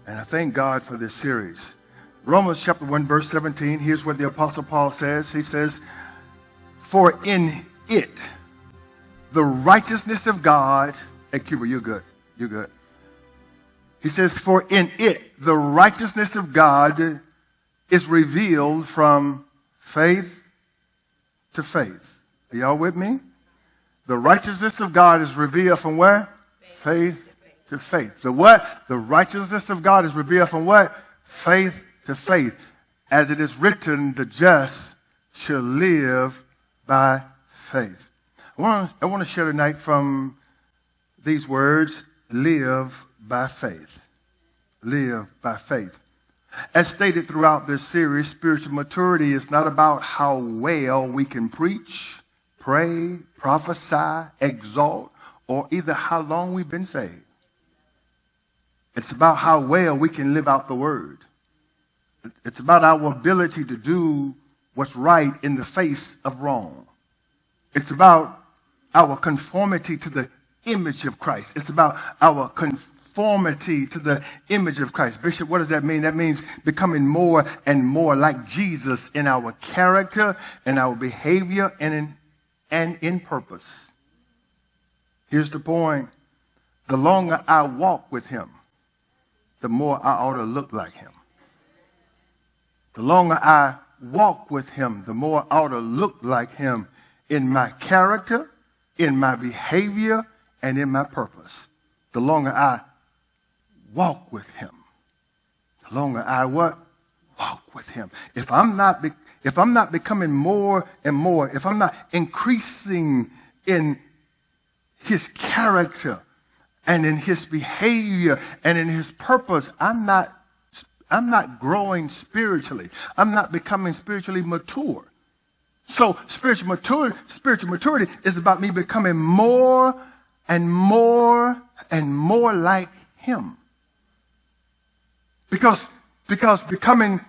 And I thank God for this series. Romans chapter 1, verse 17, here's what the Apostle Paul says. He says, for in it, the righteousness of God, hey, Cuba, you're good. You're good. He says, for in it, the righteousness of God is revealed from faith to faith. Are y'all with me? The righteousness of God is revealed from where? Faith to faith. The what? The righteousness of God is revealed from what? Faith to faith. As it is written, the just shall live by faith. I want to share tonight from these words, live by faith. Live by faith. As stated throughout this series, spiritual maturity is not about how well we can preach, pray, prophesy, exalt, or either how long we've been saved. It's about how well we can live out the word. It's about our ability to do what's right in the face of wrong. It's about our conformity to the image of Christ. It's about our conformity to the image of Christ. Bishop, what does that mean? That means becoming more and more like Jesus in our character, in our behavior, and in purpose. Here's the point. The longer I walk with him, the more I ought to look like him. The longer I walk with him, the more I ought to look like him in my character, in my behavior, and in my purpose. The longer I walk with him, the longer I what? Walk with him. If I'm not becoming more and more, if I'm not increasing in his character and in his behavior and in his purpose, I'm not growing spiritually. I'm not becoming spiritually mature. So spiritual maturity is about me becoming more and more and more like him. Because becoming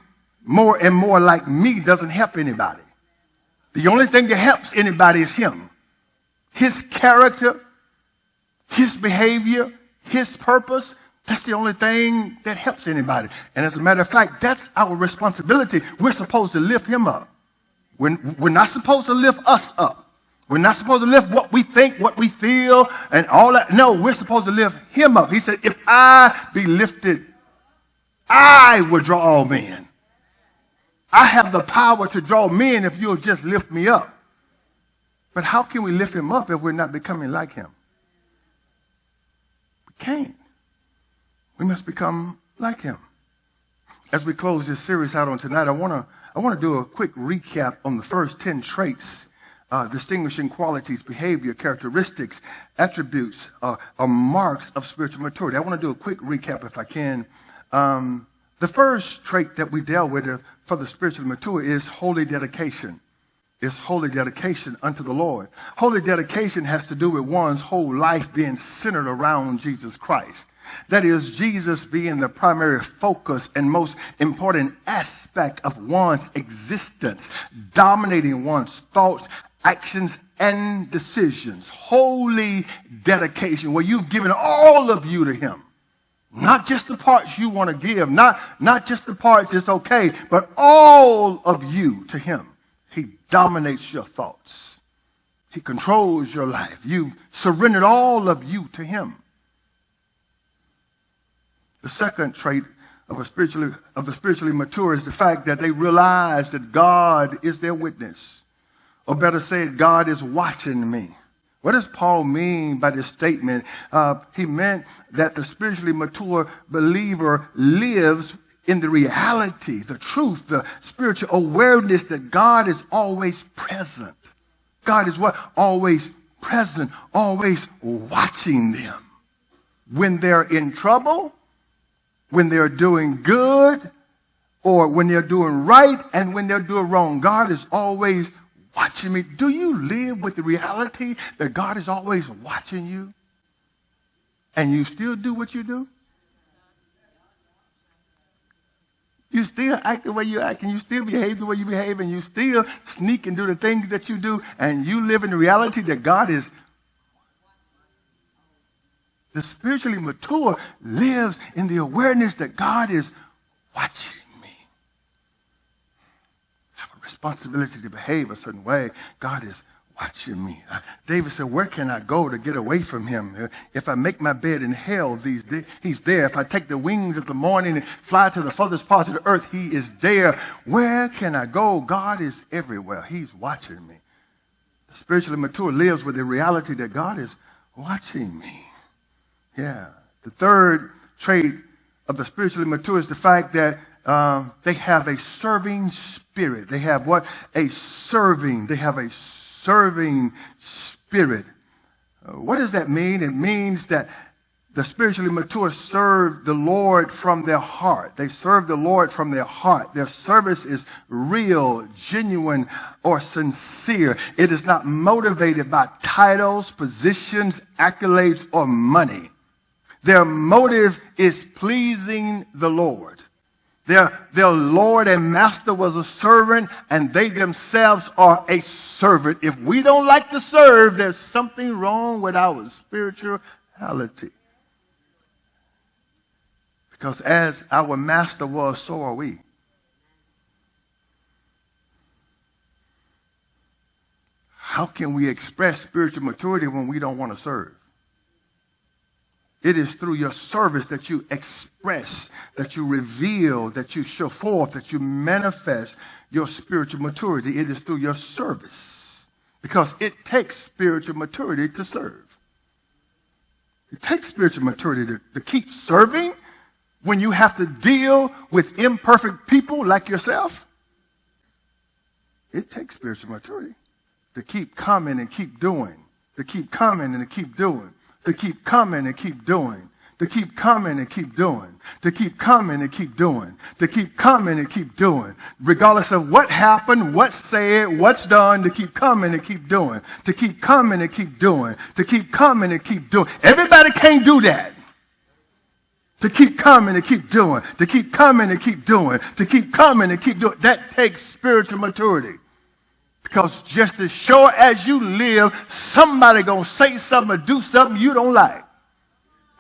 more and more like me doesn't help anybody. The only thing that helps anybody is him. His character, his behavior, his purpose, that's the only thing that helps anybody. And as a matter of fact, that's our responsibility. We're supposed to lift him up. We're not supposed to lift us up. We're not supposed to lift what we think, what we feel, and all that. No, we're supposed to lift him up. He said, if I be lifted, I will draw all men. I have the power to draw men if you'll just lift me up. But how can we lift him up if we're not becoming like him? We can't. We must become like him. As we close this series out on tonight, I want to do a quick recap on the first 10 traits, distinguishing qualities, behavior, characteristics, attributes, or marks of spiritual maturity. I want to do a quick recap if I can. The first trait that we dealt with for the spiritual mature is holy dedication. It's holy dedication unto the Lord. Holy dedication has to do with one's whole life being centered around Jesus Christ. That is, Jesus being the primary focus and most important aspect of one's existence, dominating one's thoughts, actions, and decisions. Holy dedication, where you've given all of you to him. Not just the parts you want to give, not just the parts it's okay, but all of you to him. He dominates your thoughts. He controls your life. You've surrendered all of you to him. The second trait of the spiritually mature is the fact that they realize that God is their witness. Or better said, God is watching me. What does Paul mean by this statement? He meant that the spiritually mature believer lives in the reality, the truth, the spiritual awareness that God is always present. God is what? Always present, always watching them. When they're in trouble, when they're doing good, or when they're doing right, and when they're doing wrong, God is always watching me. Do you live with the reality that God is always watching you? And you still do what you do? You still act the way you act, and you still behave the way you behave, and you still sneak and do the things that you do, and you live in the reality that God is. The spiritually mature lives in the awareness that God is watching me. I have a responsibility to behave a certain way. God is watching me. David said, where can I go to get away from him? If I make my bed in hell, he's there. If I take the wings of the morning and fly to the furthest parts of the earth, he is there. Where can I go? God is everywhere. He's watching me. The spiritually mature lives with the reality that God is watching me. Yeah. The third trait of the spiritually mature is the fact that they have a serving spirit. They have what? They have a serving spirit. What does that mean? It means that the spiritually mature serve the Lord from their heart. They serve the Lord from their heart. Their service is real, genuine, or sincere. It is not motivated by titles, positions, accolades, or money. Their motive is pleasing the Lord. Their Lord and Master was a servant, and they themselves are a servant. If we don't like to serve, there's something wrong with our spirituality. Because as our Master was, so are we. How can we express spiritual maturity when we don't want to serve? It is through your service that you express, that you reveal, that you show forth, that you manifest your spiritual maturity. It is through your service. Because it takes spiritual maturity to serve. It takes spiritual maturity to keep serving when you have to deal with imperfect people like yourself. It takes spiritual maturity to keep coming and keep doing, to keep coming and to keep doing, to keep coming and keep doing, to keep coming and keep doing, to keep coming and keep doing, to keep coming and keep doing, regardless of what happened, what's said, what's done, to keep coming and keep doing, to keep coming and keep doing, to keep coming and keep doing. Everybody can't do that. To keep coming and keep doing, to keep coming and keep doing, to keep coming and keep doing. That takes spiritual maturity. Because just as sure as you live, somebody going to say something or do something you don't like.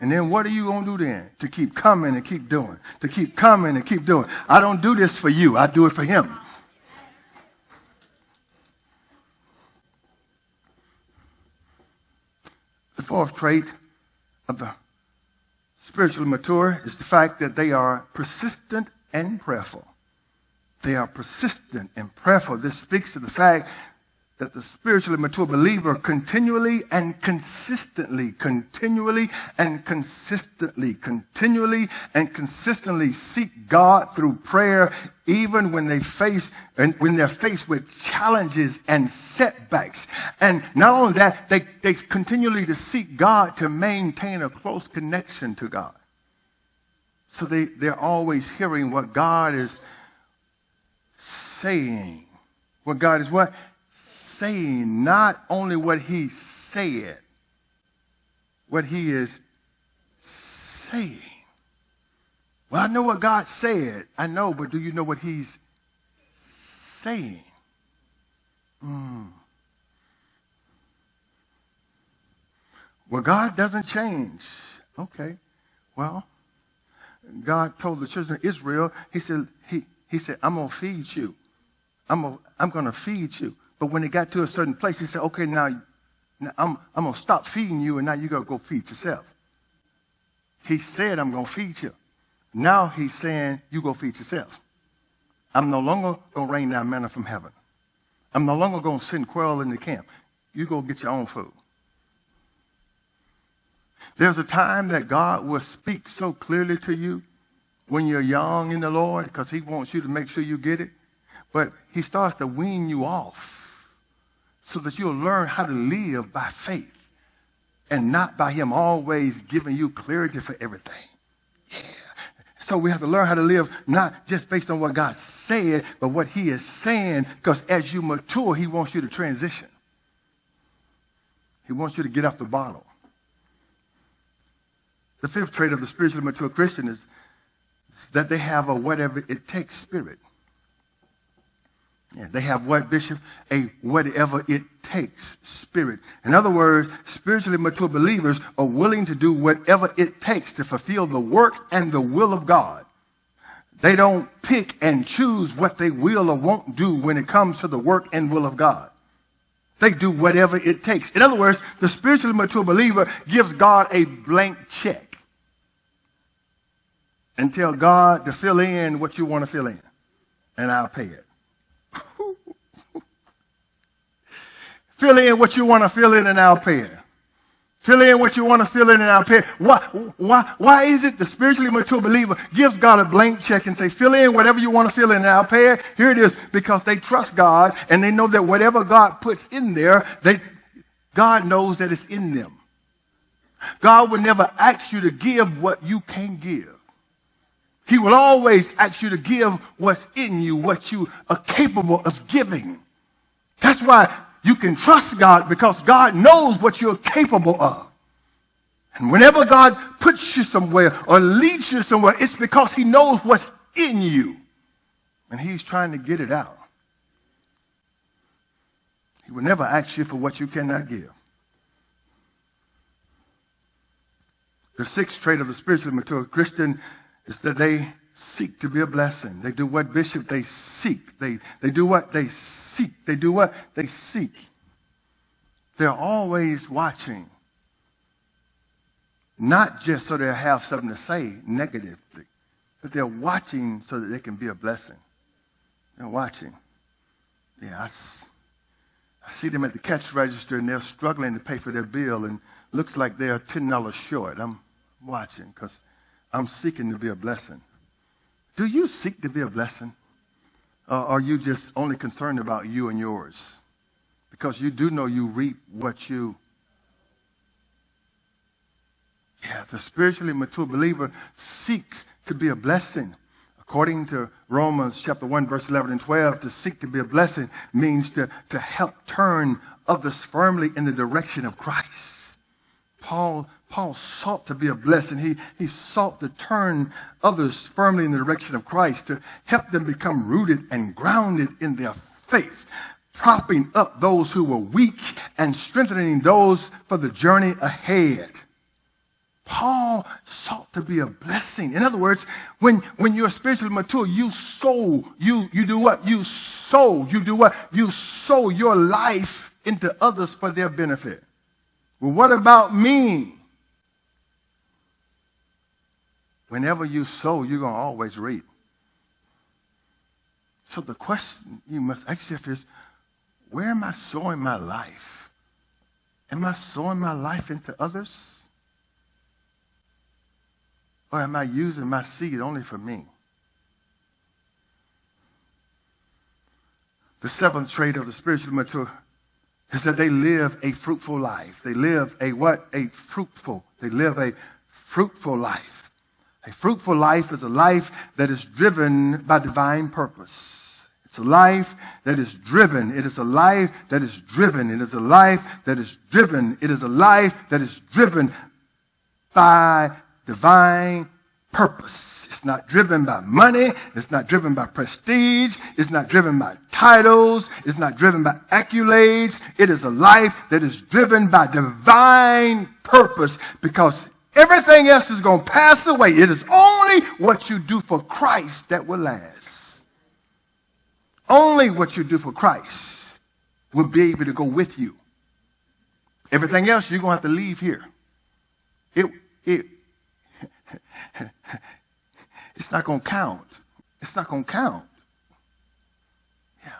And then what are you going to do then? To keep coming and keep doing. To keep coming and keep doing. I don't do this for you. I do it for him. The fourth trait of the spiritually mature is the fact that they are persistent and prayerful. They are persistent and prayerful. This speaks to the fact that the spiritually mature believer continually and consistently seek God through prayer, even when they're faced with challenges and setbacks. And not only that, they continually to seek God to maintain a close connection to God. So they're always hearing what God is saying. What God is what? Saying. Not only what he said. What he is saying. Well, I know what God said. I know, but do you know what he's saying? Well, God doesn't change. Okay. Well, God told the children of Israel, he said, I'm going to feed you. I'm going to feed you. But when it got to a certain place, he said, okay, now I'm going to stop feeding you, and now you got to go feed yourself. He said, I'm going to feed you. Now he's saying, you go feed yourself. I'm no longer going to rain down manna from heaven. I'm no longer going to send quail in the camp. You go get your own food. There's a time that God will speak so clearly to you when you're young in the Lord, because he wants you to make sure you get it. But he starts to wean you off so that you'll learn how to live by faith and not by him always giving you clarity for everything. Yeah. So we have to learn how to live not just based on what God said, but what he is saying, because as you mature, he wants you to transition. He wants you to get off the bottle. The fifth trait of the spiritually mature Christian is that they have a whatever it takes spirit. Yeah, they have what, Bishop? A whatever it takes spirit. In other words, spiritually mature believers are willing to do whatever it takes to fulfill the work and the will of God. They don't pick and choose what they will or won't do when it comes to the work and will of God. They do whatever it takes. In other words, the spiritually mature believer gives God a blank check and tell God to fill in what you want to fill in, and I'll pay it. Fill in what you want to fill in and I'll pay it. Fill in what you want to fill in and I'll pay it. Why is it the spiritually mature believer gives God a blank check and say, fill in whatever you want to fill in and I'll pay it? Here it is, because they trust God and they know that whatever God puts in there, God knows that it's in them. God would never ask you to give what you can't give. He will always ask you to give what's in you, what you are capable of giving. That's why you can trust God, because God knows what you're capable of. And whenever God puts you somewhere or leads you somewhere, it's because he knows what's in you. And he's trying to get it out. He will never ask you for what you cannot give. The sixth trait of the spiritually mature Christian is that they seek to be a blessing. They do what, Bishop? They seek. They do what? They seek. They do what? They seek. They're always watching. Not just so they'll have something to say negatively, but they're watching so that they can be a blessing. They're watching. Yeah, I see them at the cash register and they're struggling to pay for their bill and looks like they're $10 short. I'm watching because I'm seeking to be a blessing. Do you seek to be a blessing? Or are you just only concerned about you and yours? Because you do know you reap what you... Yeah, the spiritually mature believer seeks to be a blessing. According to Romans chapter 1, verse 11 and 12, to seek to be a blessing means to help turn others firmly in the direction of Christ. Paul sought to be a blessing. He sought to turn others firmly in the direction of Christ, to help them become rooted and grounded in their faith, propping up those who were weak and strengthening those for the journey ahead. Paul sought to be a blessing. In other words, when you're spiritually mature, you sow. You do what? You sow. You do what? You sow your life into others for their benefit. Well, what about me? Whenever you sow, you're going to always reap. So the question you must ask yourself is, where am I sowing my life? Am I sowing my life into others? Or am I using my seed only for me? The seventh trait of the spiritually mature is that they live a fruitful life. They live a what? They live a fruitful life. A fruitful life is a life that is driven by divine purpose. It's a life that is driven. It is a life that is driven. It is a life that is driven. It is a life that is driven by divine purpose. It's not driven by money. It's not driven by prestige. It's not driven by titles. It's not driven by accolades. It is a life that is driven by divine purpose, because everything else is going to pass away. It is only what you do for Christ that will last. Only what you do for Christ will be able to go with you. Everything else you're going to have to leave here. It's not going to count. It's not going to count. Yeah.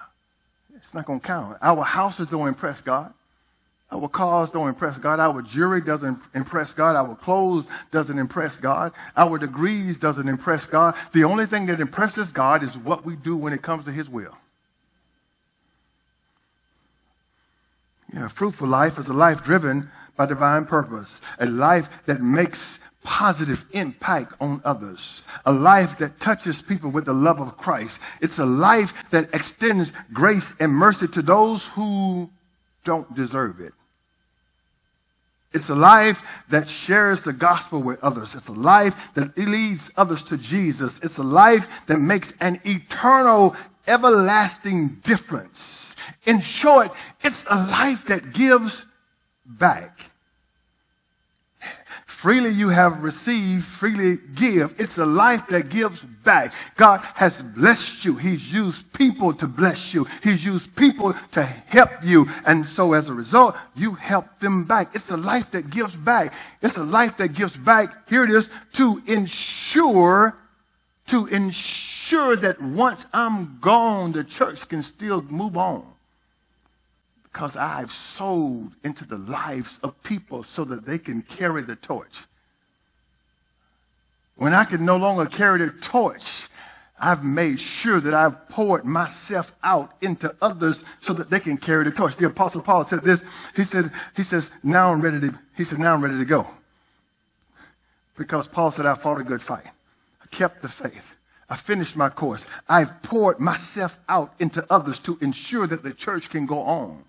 It's not going to count. Our houses don't impress God. Our cars don't impress God. Our jewelry doesn't impress God. Our clothes doesn't impress God. Our degrees doesn't impress God. The only thing that impresses God is what we do when it comes to his will. Yeah, a fruitful life is a life driven by divine purpose. A life that makes positive impact on others. A life that touches people with the love of Christ. It's a life that extends grace and mercy to those who don't deserve it. It's a life that shares the gospel with others. It's a life that leads others to Jesus. It's a life that makes an eternal, everlasting difference. In short, it's a life that gives back. Freely you have received, freely give. It's a life that gives back. God has blessed you. He's used people to bless you. He's used people to help you. And so as a result, you help them back. It's a life that gives back. It's a life that gives back. Here it is, to ensure that once I'm gone, the church can still move on. Because I've sowed into the lives of people so that they can carry the torch. When I can no longer carry the torch, I've made sure that I've poured myself out into others so that they can carry the torch. The Apostle Paul said this. He says, now I'm ready to go. Because Paul said, I fought a good fight. I kept the faith. I finished my course. I've poured myself out into others to ensure that the church can go on.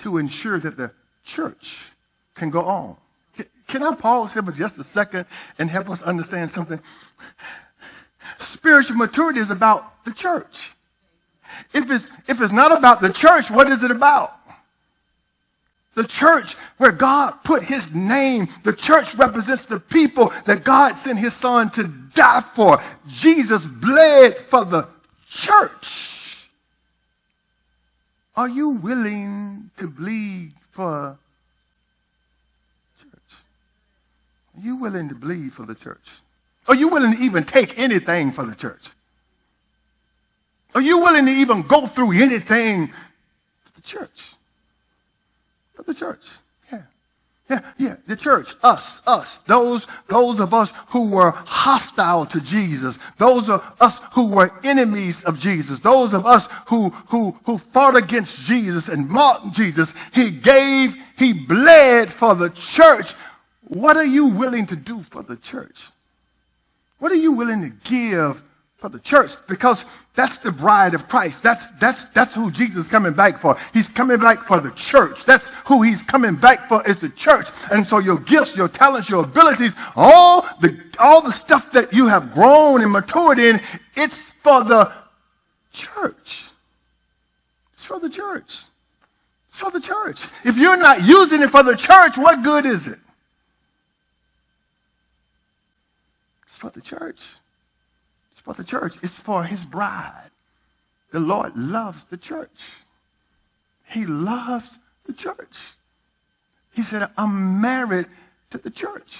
To ensure that the church can go on. Can I pause here for just a second and help us understand something? Spiritual maturity is about the church. If it's not about the church, what is it about? The church where God put his name. The church represents the people that God sent his son to die for. Jesus bled for the church. Are you willing to bleed for church? Are you willing to bleed for the church? Are you willing to even take anything for the church? Are you willing to even go through anything for the church? For the church. Yeah, the church, us, those of us who were hostile to Jesus, those of us who were enemies of Jesus, those of us who fought against Jesus and mocked Jesus. He bled for the church. What are you willing to do for the church? What are you willing to give for the church? Because that's the bride of Christ. That's who Jesus is coming back for. He's coming back for the church. That's who he's coming back for, is the church. And so your gifts, your talents, your abilities, all the stuff that you have grown and matured in, it's for the church. It's for the church. It's for the church. If you're not using it for the church, what good is it? It's for the church. For the church. It's for his bride. The Lord loves the church. He loves the church. He said, I'm married to the church.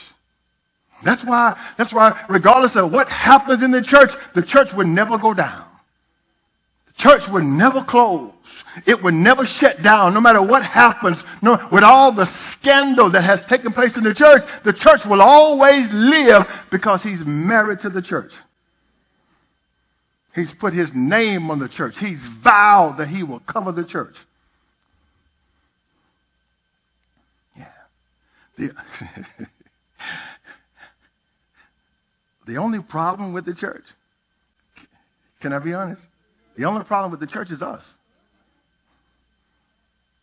That's why regardless of what happens in the church would never go down. The church would never close. It would never shut down, no matter what happens. No, with all the scandal that has taken place in the church will always live because he's married to the church. He's put his name on the church. He's vowed that he will cover the church. Yeah. The only problem with the church, can I be honest? The only problem with the church is us.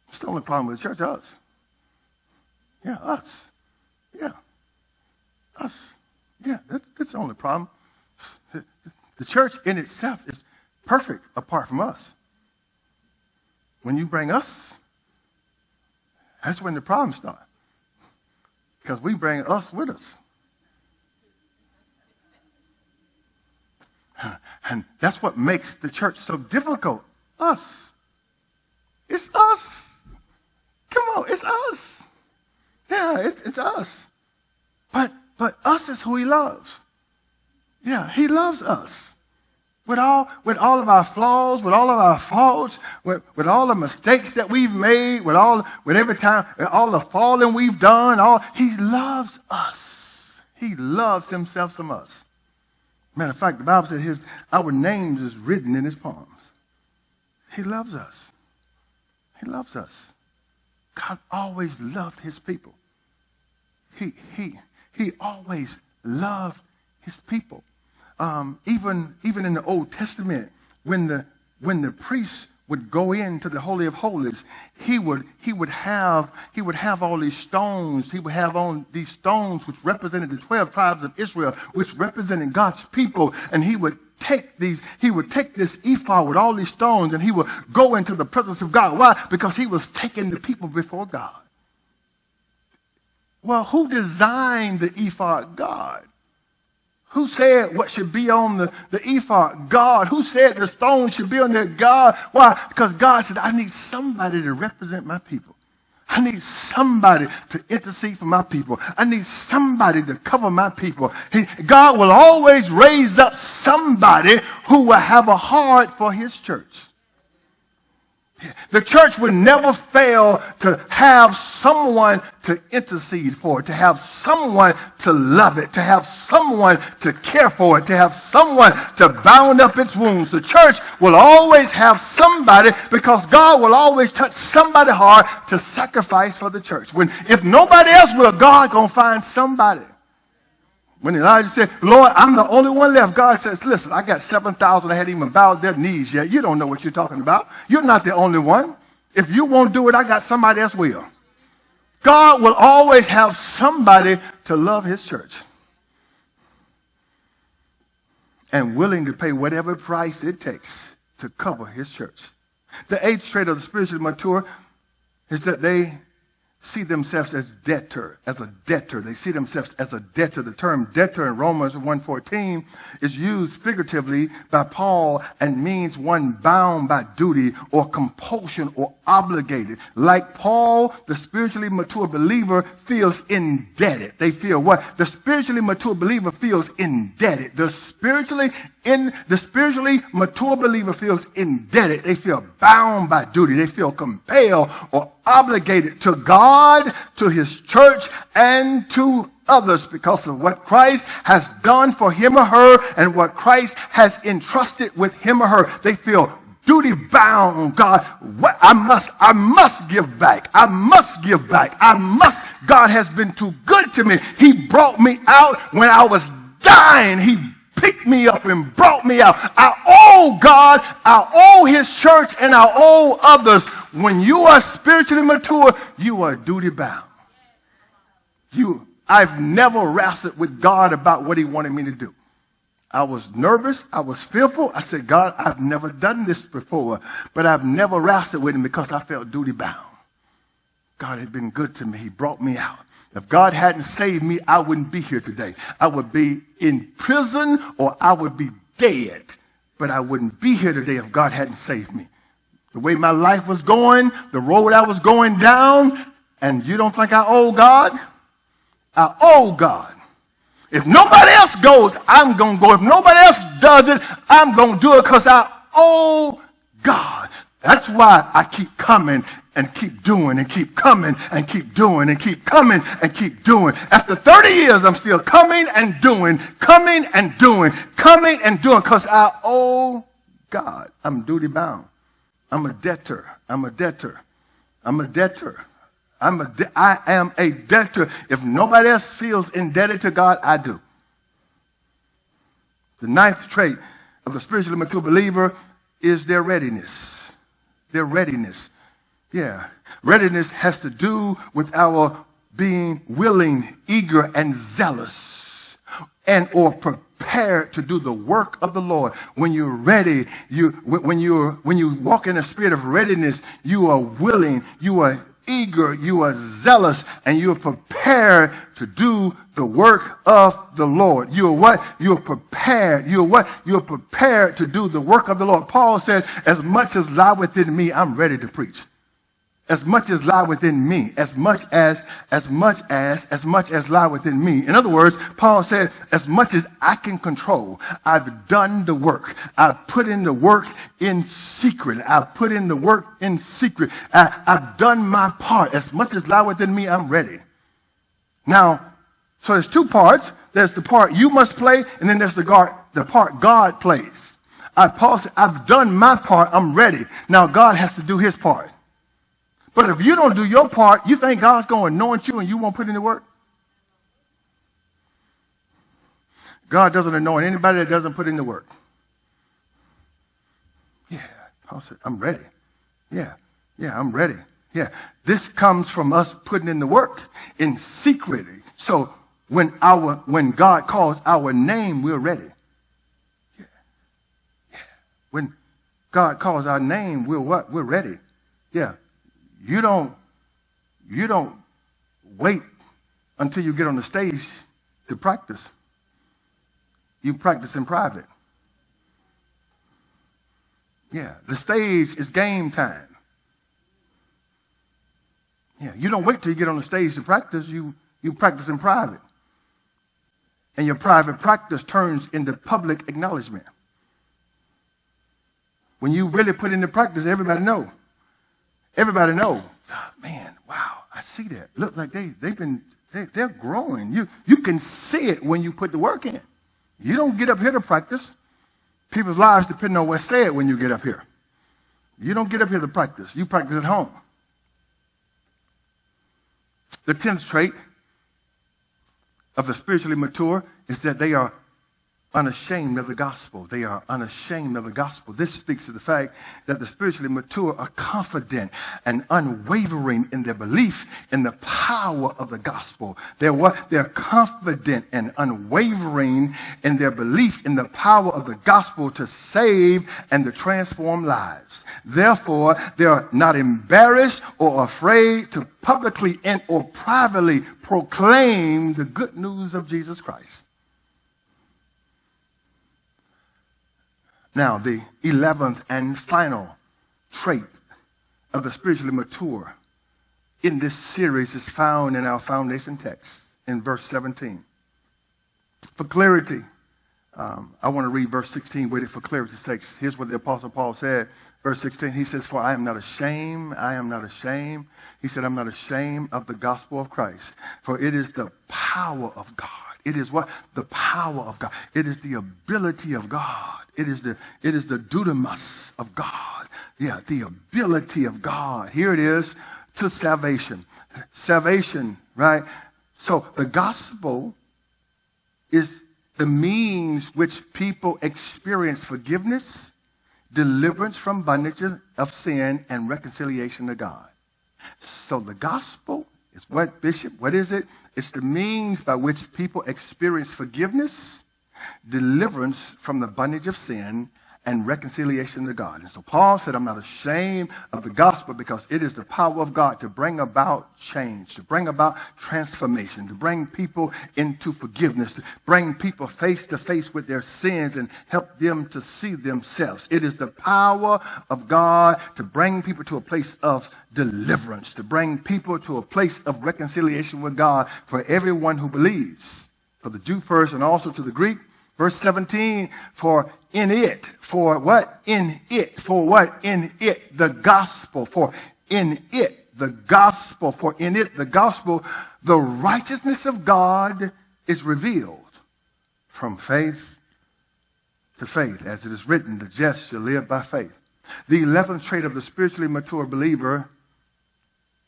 It's the only problem with the church, us. Yeah, us. Yeah. Us. Yeah, that's the only problem. The church in itself is perfect apart from us. When you bring us, that's when the problems start. Because we bring us with us. And that's what makes the church so difficult. Us. It's us. Come on, it's us. Yeah, it's us. But us is who he loves. Yeah, he loves us. With all of our flaws, with all of our faults, with all the mistakes that we've made, with every time, all the falling we've done, he loves us. He loves himself from us. Matter of fact, the Bible says our names is written in his palms. He loves us. He loves us. God always loved his people. He always loved his people. Even in the Old Testament, when the priests would go into the Holy of Holies, he would have all these stones. He would have on these stones which represented the 12 tribes of Israel, which represented God's people, and he would take this ephod with all these stones, and he would go into the presence of God. Why? Because he was taking the people before God. Well, who designed the ephod? God. Who said what should be on the ephod? God. Who said the stone should be on there? God. Why? Because God said, I need somebody to represent my people. I need somebody to intercede for my people. I need somebody to cover my people. God will always raise up somebody who will have a heart for his church. The church would never fail to have someone to intercede for it, to have someone to love it, to have someone to care for it, to have someone to bound up its wounds. The church will always have somebody, because God will always touch somebody's heart to sacrifice for the church. If nobody else will, God's going to find somebody. When Elijah said, Lord, I'm the only one left, God says, listen, I got 7,000 that hadn't even bowed their knees yet. You don't know what you're talking about. You're not the only one. If you won't do it, I got somebody else will. God will always have somebody to love his church and willing to pay whatever price it takes to cover his church. The eighth trait of the spiritually mature is that they see themselves as a debtor. They see themselves as a debtor. The term debtor in Romans 1:14 is used figuratively by Paul and means one bound by duty or compulsion or obligated. Like Paul, the spiritually mature believer feels indebted. They feel what? The spiritually mature believer feels indebted. The spiritually mature believer feels indebted. They feel bound by duty. They feel compelled or obligated to God, to his church, and to others because of what Christ has done for him or her and what Christ has entrusted with him or her. They feel duty bound. God, I must give back. I must give back. God has been too good to me. He brought me out when I was dying. He picked me up and brought me out. I owe God, I owe his church, and I owe others. When you are spiritually mature, you are duty bound. I've never wrestled with God about what he wanted me to do. I was nervous. I was fearful. I said, God, I've never done this before, but I've never wrestled with him because I felt duty bound. God had been good to me. He brought me out. If God hadn't saved me, I wouldn't be here today. I would be in prison or I would be dead, but I wouldn't be here today if God hadn't saved me. The way my life was going, the road I was going down, and you don't think I owe God? I owe God. If nobody else goes, I'm going to go. If nobody else does it, I'm going to do it because I owe God. That's why I keep coming and keep doing and keep coming and keep doing and keep coming and keep doing. After 30 years, I'm still coming and doing because I owe God. I'm duty bound. I'm a debtor. I am a debtor. If nobody else feels indebted to God, I do. The ninth trait of the spiritually mature believer is their readiness. Their readiness. Yeah. Readiness has to do with our being willing, eager, and zealous, and or prepared to do the work of the Lord. When you're ready, when you walk in a spirit of readiness, you are willing, you are eager, you are zealous, and you are prepared to do the work of the Lord. You are what? You are prepared. You are what? You are prepared to do the work of the Lord. Paul said, as much as lie within me, I'm ready to preach. As much as lie within me, as much as lie within me. In other words, Paul said, as much as I can control, I've done the work. I've put in the work in secret. I've done my part. As much as lie within me, I'm ready. Now, so there's two parts. There's the part you must play, and then there's the part God plays. Paul said, I've done my part. I'm ready. Now God has to do his part. But if you don't do your part, you think God's going to anoint you and you won't put in the work? God doesn't anoint anybody that doesn't put in the work. Yeah, Paul said, I'm ready. Yeah. Yeah, I'm ready. Yeah. This comes from us putting in the work in secret. So when God calls our name, we're ready. Yeah. Yeah. When God calls our name, we're what? We're ready. Yeah. You don't wait until you get on the stage to practice. You practice in private. Yeah, the stage is game time. Yeah, you don't wait till you get on the stage to practice. You practice in private. And your private practice turns into public acknowledgement. When you really put into practice, everybody know. Everybody know. Oh, man, wow, I see that. Look like they're growing. You can see it when you put the work in. You don't get up here to practice. People's lives depend on what's said when you get up here. You don't get up here to practice. You practice at home. The 10th trait of the spiritually mature is that they are unashamed of the gospel. They are unashamed of the gospel. This speaks to the fact that the spiritually mature are confident and unwavering in their belief in the power of the gospel. They're confident and unwavering in their belief in the power of the gospel to save and to transform lives. Therefore, they are not embarrassed or afraid to publicly and or privately proclaim the good news of Jesus Christ. Now, the 11th and final trait of the spiritually mature in this series is found in our foundation text in verse 17. For clarity, I want to read verse 16 with it for clarity's sake. Here's what the Apostle Paul said. Verse 16, he says, for I am not ashamed. I am not ashamed. He said, I'm not ashamed of the gospel of Christ. For it is the power of God. It is what? The power of God. It is the ability of God. It is the dunamis of God. Yeah, the ability of God. Here it is to salvation. Salvation, right? So the gospel is the means which people experience forgiveness, deliverance from bondage of sin, and reconciliation to God. So the gospel is what, Bishop? What is it? It's the means by which people experience forgiveness, deliverance from the bondage of sin, and reconciliation to God. And so Paul said, I'm not ashamed of the gospel because it is the power of God to bring about change, to bring about transformation, to bring people into forgiveness, to bring people face to face with their sins and help them to see themselves. It is the power of God to bring people to a place of deliverance, to bring people to a place of reconciliation with God for everyone who believes, for the Jew first and also to the Greek. Verse 17, for in it, for what? In it, for what? In it, the gospel, for in it, the gospel, for in it, the gospel, the righteousness of God is revealed from faith to faith. As it is written, the just shall live by faith. The 11th trait of the spiritually mature believer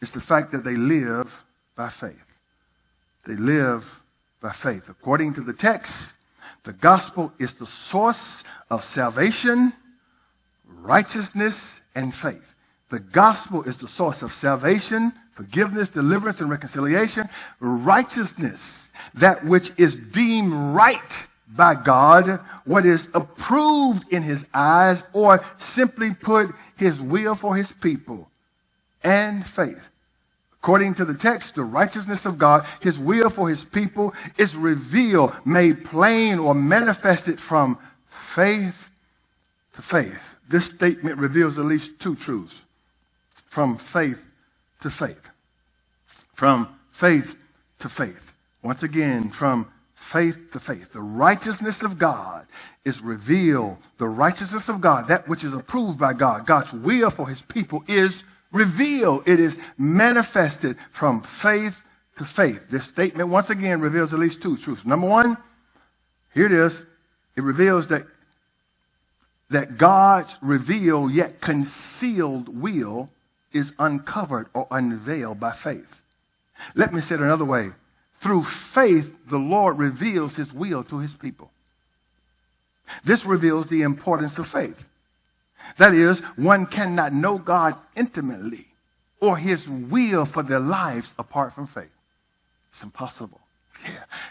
is the fact that they live by faith. They live by faith. According to the text, the gospel is the source of salvation, righteousness, and faith. The gospel is the source of salvation, forgiveness, deliverance, and reconciliation. Righteousness, that which is deemed right by God, what is approved in his eyes, or simply put, his will for his people. And faith. According to the text, the righteousness of God, his will for his people, is revealed, made plain, or manifested from faith to faith. This statement reveals at least two truths. From faith to faith. From faith to faith. Once again, from faith to faith. The righteousness of God is revealed. The righteousness of God, that which is approved by God, God's will for his people, is revealed. It is manifested from faith to faith. This statement, once again, reveals at least two truths. Number one, here it is. It reveals that God's revealed yet concealed will is uncovered or unveiled by faith. Let me say it another way. Through faith, the Lord reveals his will to his people. This reveals the importance of faith. That is, one cannot know God intimately or his will for their lives apart from faith. It's impossible.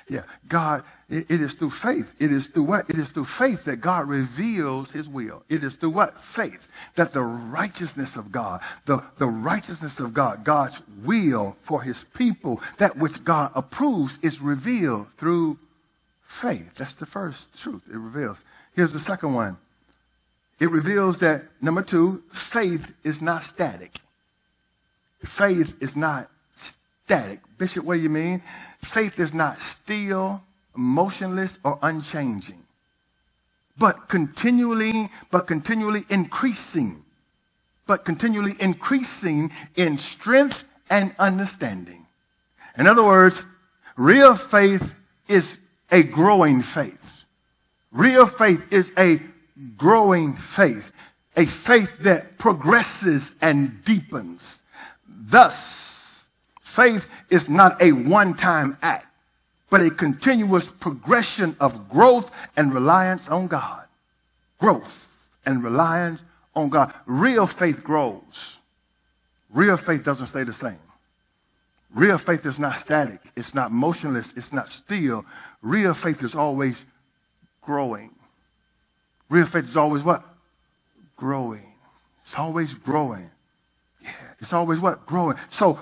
Yeah. God, it is through faith. It is through what? It is through faith that God reveals his will. It is through what? Faith. That the righteousness of God, the righteousness of God, God's will for his people, that which God approves, is revealed through faith. That's the first truth it reveals. Here's the second one. It reveals that, number two, faith is not static. Faith is not static. Bishop, what do you mean? Faith is not still, motionless, or unchanging, but continually increasing in strength and understanding. In other words, real faith is a growing faith. Real faith is a growing faith, a faith that progresses and deepens. Thus, faith is not a one-time act, but a continuous progression of growth and reliance on God. Growth and reliance on God. Real faith grows. Real faith doesn't stay the same. Real faith is not static. It's not motionless. It's not still. Real faith is always growing. Real faith is always what? Growing. It's always growing. Yeah, it's always what? Growing. So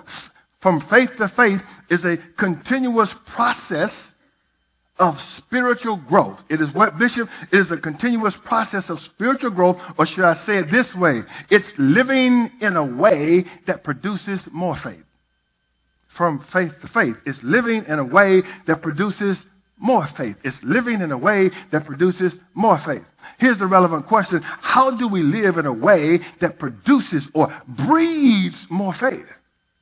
from faith to faith is a continuous process of spiritual growth. It is what, Bishop? It is a continuous process of spiritual growth, or should I say it this way? It's living in a way that produces more faith. From faith to faith. It's living in a way that produces more faith. It's living in a way that produces more faith. Here's the relevant question. How do we live in a way that produces or breeds more faith?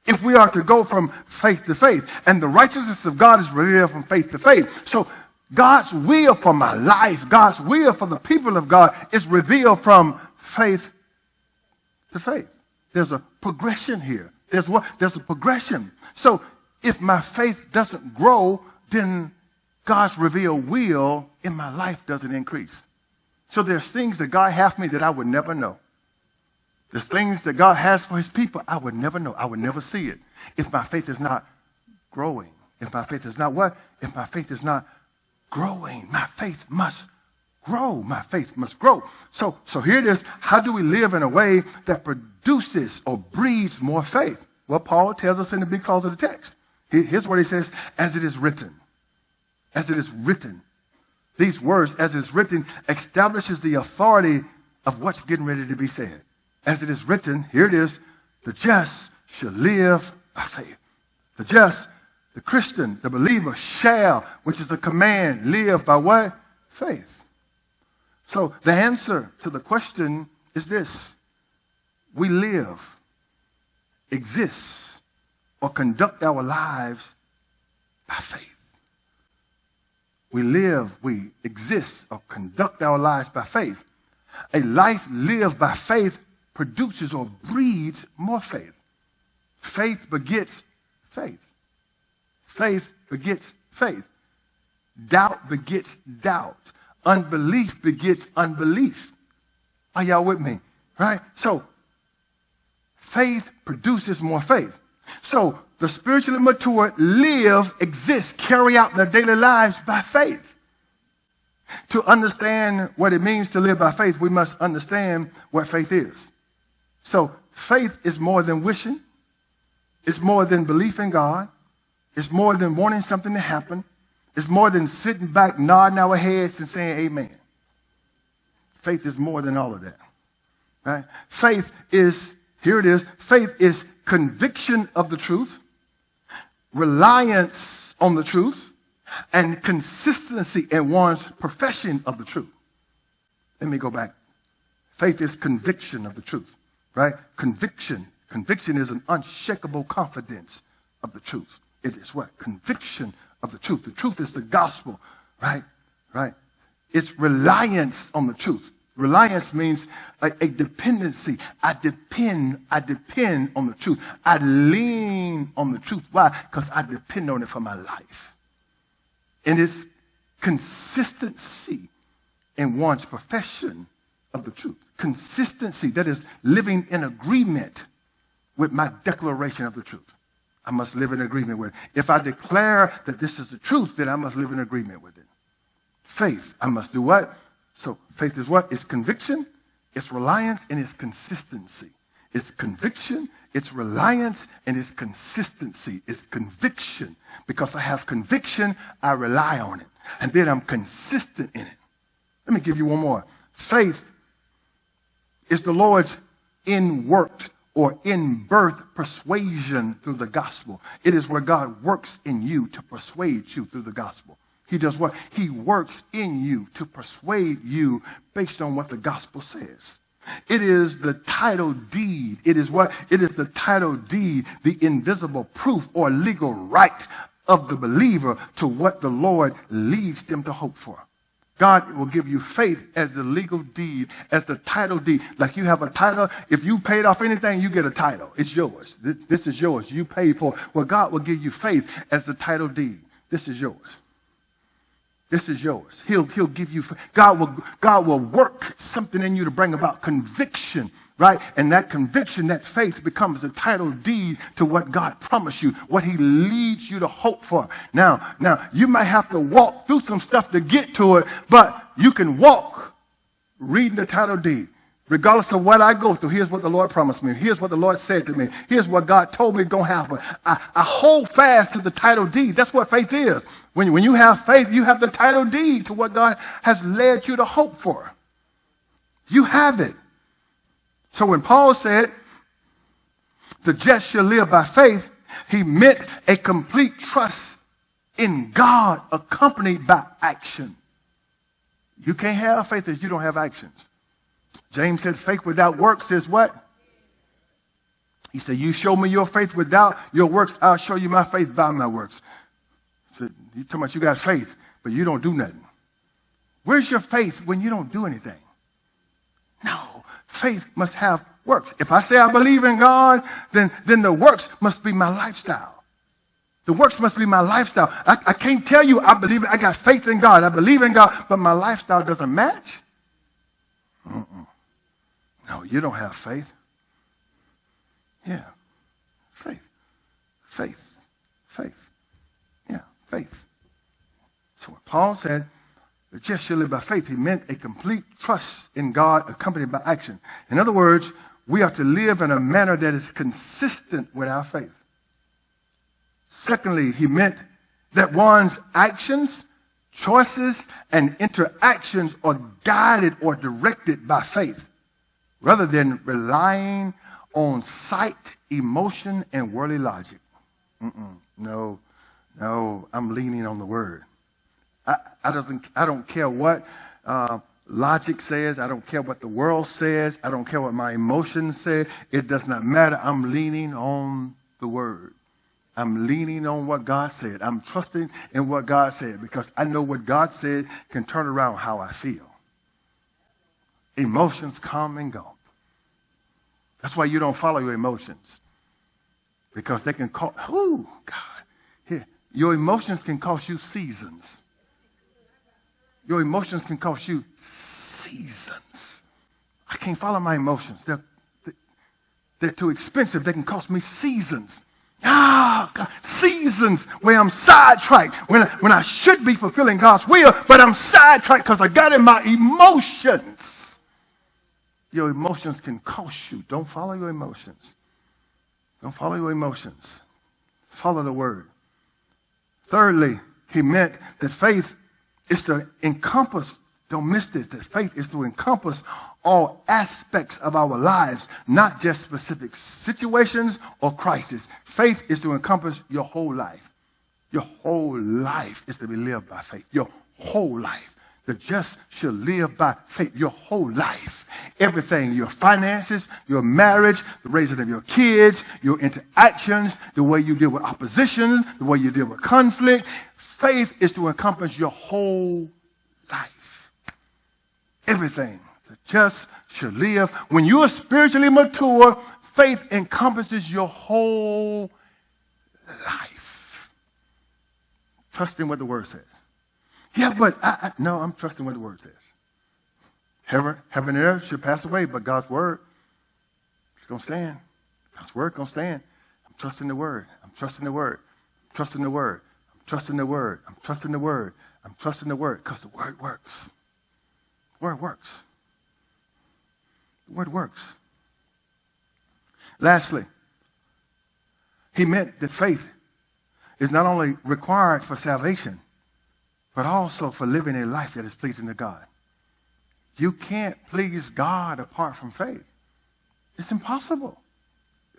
If we are to go from faith to faith, and the righteousness of God is revealed from faith to faith. So God's will for my life, God's will for the people of God is revealed from faith to faith. There's a progression here. There's a progression. So if my faith doesn't grow, then God's revealed will in my life doesn't increase. So there's things that God has for me that I would never know. There's things that God has for his people I would never know. I would never see it if my faith is not growing. If my faith is not what? If my faith is not growing. My faith must grow. My faith must grow. So here it is. How do we live in a way that produces or breeds more faith? Well, Paul tells us in the big clause of the text. Here's what he says, as it is written. As it is written. These words, as it is written, establishes the authority of what's getting ready to be said. As it is written, here it is, the just shall live by faith. The just, the Christian, the believer shall, which is a command, live by what? Faith. So the answer to the question is this. We live, exist, or conduct our lives by faith. We live, we exist, or conduct our lives by faith. A life lived by faith produces or breeds more faith. Faith begets faith. Faith begets faith. Doubt begets doubt. Unbelief begets unbelief. Are y'all with me? Right? So, faith produces more faith. So, the spiritually mature live, exist, carry out their daily lives by faith. To understand what it means to live by faith, we must understand what faith is. So, faith is more than wishing. It's more than belief in God. It's more than wanting something to happen. It's more than sitting back, nodding our heads and saying amen. Faith is more than all of that. Right? Faith is, here it is, faith is conviction of the truth, reliance on the truth, and consistency in one's profession of the truth. Let me go back. Faith is conviction of the truth, right? Conviction. Conviction is an unshakable confidence of the truth. It is what? Conviction of the truth. The truth is the gospel, right? Right? It's reliance on the truth. Reliance means a dependency. I depend on the truth. I lean on the truth. Why? Because I depend on it for my life. And it's consistency in one's profession of the truth. Consistency, that is living in agreement with my declaration of the truth. I must live in agreement with it. If I declare that this is the truth, then I must live in agreement with it. Faith, I must do what? So faith is what? It's conviction, it's reliance, and it's consistency. It's conviction, it's reliance, and it's consistency. It's conviction. Because I have conviction, I rely on it. And then I'm consistent in it. Let me give you one more. Faith is the Lord's in-worked or in-birth persuasion through the gospel. It is where God works in you to persuade you through the gospel. He does what? He works in you to persuade you based on what the gospel says. It is the title deed. It is what? It is the title deed, the invisible proof or legal right of the believer to what the Lord leads them to hope for. God will give you faith as the legal deed, as the title deed. Like you have a title. If you paid off anything, you get a title. It's yours. This is yours. You paid for it. Well, God will give you faith as the title deed. This is yours. This is yours. He'll give you, God will work something in you to bring about conviction, right? And that conviction, that faith becomes a title deed to what God promised you, what he leads you to hope for. Now, you might have to walk through some stuff to get to it, but you can walk reading the title deed. Regardless of what I go through, here's what the Lord promised me. Here's what the Lord said to me. Here's what God told me is going to happen. I hold fast to the title deed. That's what faith is. When you have faith, you have the title deed to what God has led you to hope for. You have it. So when Paul said, the just shall live by faith, he meant a complete trust in God accompanied by action. You can't have faith if you don't have actions. James said faith without works is what? He said, you show me your faith without your works, I'll show you my faith by my works. So you talking about you got faith, but you don't do nothing. Where's your faith when you don't do anything? No, faith must have works. If I say I believe in God, then the works must be my lifestyle. The works must be my lifestyle. I can't tell you I believe I got faith in God. I believe in God, but my lifestyle doesn't match. No, you don't have faith. Yeah. Faith. Yeah, faith. So when Paul said, the just shall live by faith, he meant a complete trust in God accompanied by action. In other words, we are to live in a manner that is consistent with our faith. Secondly, he meant that one's actions, choices, and interactions are guided or directed by faith, rather than relying on sight, emotion, and worldly logic. No, I'm leaning on the word. I don't care what logic says. I don't care what the world says. I don't care what my emotions say. It does not matter. I'm leaning on the word. I'm leaning on what God said. I'm trusting in what God said because I know what God said can turn around how I feel. Emotions come and go. That's why you don't follow your emotions. Because they can cause, your emotions can cost you seasons. Your emotions can cost you seasons. I can't follow my emotions. They're too expensive. They can cost me seasons. God, seasons where I'm sidetracked when I should be fulfilling God's will, but I'm sidetracked because I got in my emotions. Your emotions can cost you. Don't follow your emotions. Don't follow your emotions. Follow the word. Thirdly, he meant that faith is to encompass, don't miss this, that faith is to encompass all aspects of our lives, not just specific situations or crises. Faith is to encompass your whole life. Your whole life is to be lived by faith. Your whole life. The just shall live by faith. Your whole life. Everything. Your finances, your marriage, the raising of your kids, your interactions, the way you deal with opposition, the way you deal with conflict. Faith is to encompass your whole life. Everything. The just shall live. When you are spiritually mature, faith encompasses your whole life. Trust in what the word says. Yeah, but no, I'm trusting what the word says. Heaven and earth should pass away, but God's word is going to stand. God's word going to stand. I'm trusting the word. I'm trusting the word. I'm trusting the word. I'm trusting the word. I'm trusting the word. I'm trusting the word because the word works. The word works. The word works. Lastly, he meant that faith is not only required for salvation, but also for living a life that is pleasing to God. You can't please God apart from faith. It's impossible.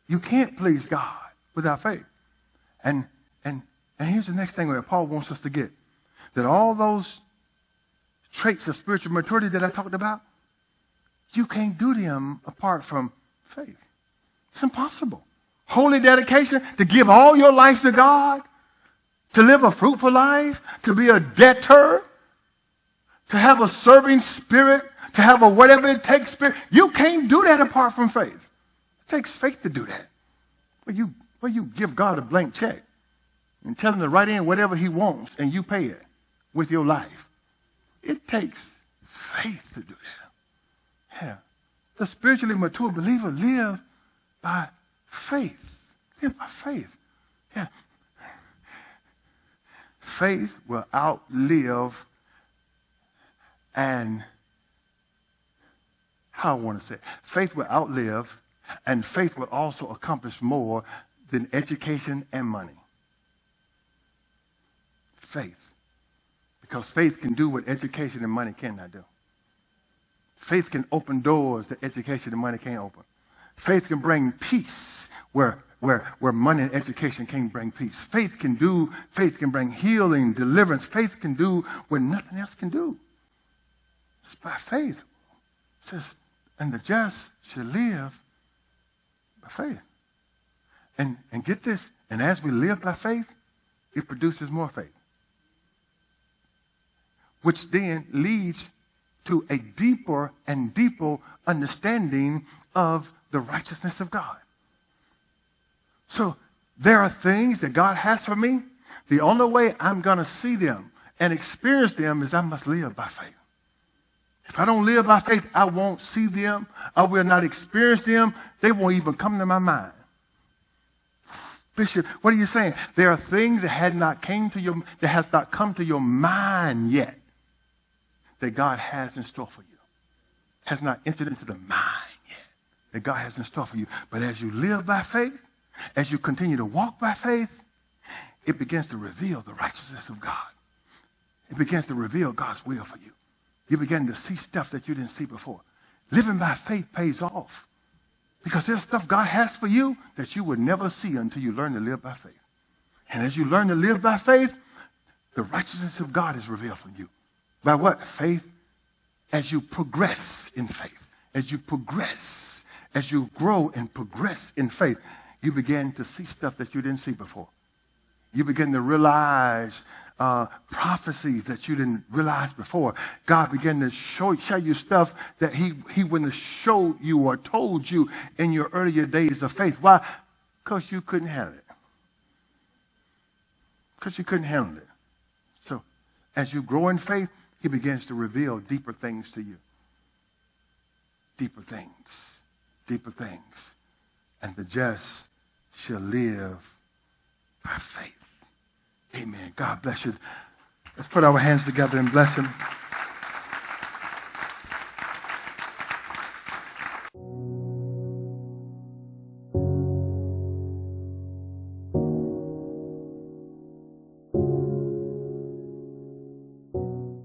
You can't please God without faith. And here's the next thing where Paul wants us to get. That all those traits of spiritual maturity that I talked about, you can't do them apart from faith. It's impossible. Holy dedication, to give all your life to God, to live a fruitful life, to be a debtor, to have a serving spirit, to have a whatever it takes spirit. You can't do that apart from faith. It takes faith to do that. Where you give God a blank check and tell him to write in whatever he wants and you pay it with your life. It takes faith to do that. Yeah. The spiritually mature believer live by faith. Live by faith. Yeah. Faith will outlive and how I want to say it. Faith will outlive and faith will also accomplish more than education and money. Faith. Because faith can do what education and money cannot do. Faith can open doors that education and money can't open. Faith can bring peace where money and education can't bring peace. Faith can bring healing, deliverance. Faith can do what nothing else can do. It's by faith. It says, and the just shall live by faith. And get this, and as we live by faith, it produces more faith. Which then leads to a deeper and deeper understanding of the righteousness of God. So there are things that God has for me. The only way I'm going to see them and experience them is I must live by faith. If I don't live by faith, I won't see them. I will not experience them. They won't even come to my mind. Bishop, what are you saying? There are things that has not come to your mind yet that God has in store for you. Has not entered into the mind yet that God has in store for you. But as you live by faith, as you continue to walk by faith, it begins to reveal the righteousness of God. It begins to reveal God's will for you. You begin to see stuff that you didn't see before. Living by faith pays off. Because there's stuff God has for you that you would never see until you learn to live by faith. And as you learn to live by faith, the righteousness of God is revealed from you. By what? Faith. As you progress in faith, as you progress, as you grow and progress in faith, you begin to see stuff that you didn't see before. You begin to realize prophecies that you didn't realize before. God began to show you stuff that he wouldn't have showed you or told you in your earlier days of faith. Why? Because you couldn't handle it. Because you couldn't handle it. So as you grow in faith, he begins to reveal deeper things to you. Deeper things. Deeper things. And the just shall live by faith. Amen. God bless you. Let's put our hands together and bless him.